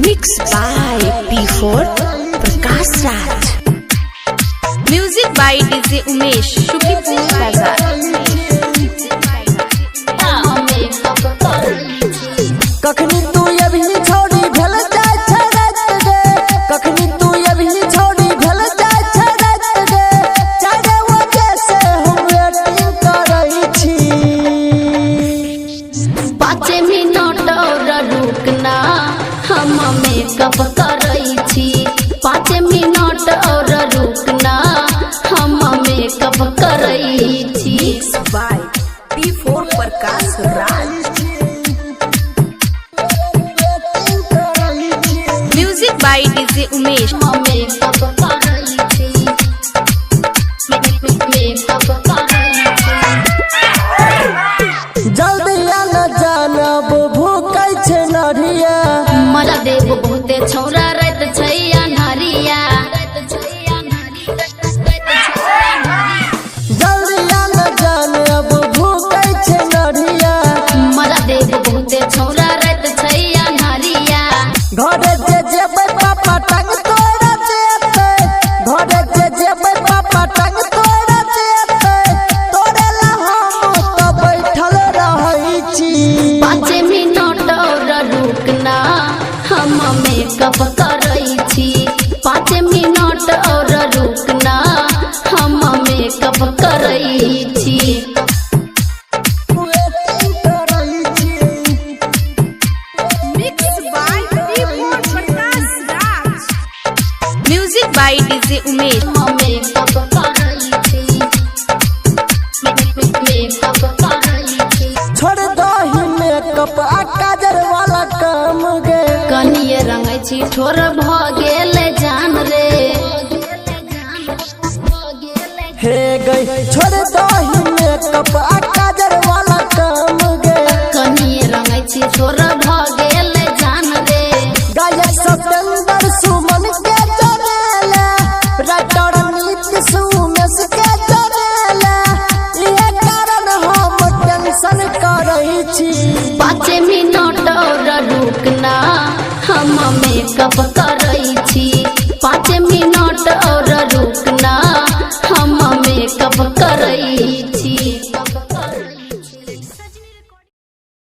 Mixed by P4 Prakash Raj. Music by DJ Umesh, Shukipur Bazaar. कखनी तू ये भी छोड़ी भल जाए छरत गे, कखनी तू ये भी छोड़ी भल जाए छरत गे, चाहे वो जैसे हम वेटिंग करई छी। 5 मिनट और रुकना हम मेकअप करई छी। 5 मिनट और रुकना हम मेकअप करई छी। Mixed by P4 Prakash Raj. Music by DJ Umesh. Makeup करई छी, मेकअप करई छी। जल्दी आना जानब भूकै छे नरिया, मजा देव बहुते छौरा रात छै अन्हरिया। जल्दी आना जानब भूकै छे नरिया, मजा देव बहुते छौरा रात छै अन्हरिया। घरे जे जेबै पापा टंग तोड़ा देतै, घरे जे जेबै पापा टंग तोड़ा देतै, तोरे ला हम तो बैठल रहै छी। 5 मिनट और रुकना हम मेकअप करई छी। 5 मिनट और रुकना हम मेकअप करई छी। Mixed by P4 Prakash Raj. Music by DJ Umesh. Makeup करई छी, मेकअप करई छी। छोड़ दही मेकअप आ काजर वाला काम गे, कनिए रंगै छी ठोर भ गेल जान रे। हे गई छोड़ दही मेकअप आ काजर वाला काम गे, कनिए रंगै छी ठोर भ गेल जान रे। गायक सतेंद्र सुमन के चलेला, राइटर नीतीश उमेश के चलेला, ये कारण हम टेंशन करई छी। 5 मिनट और रुकना हम मेकअप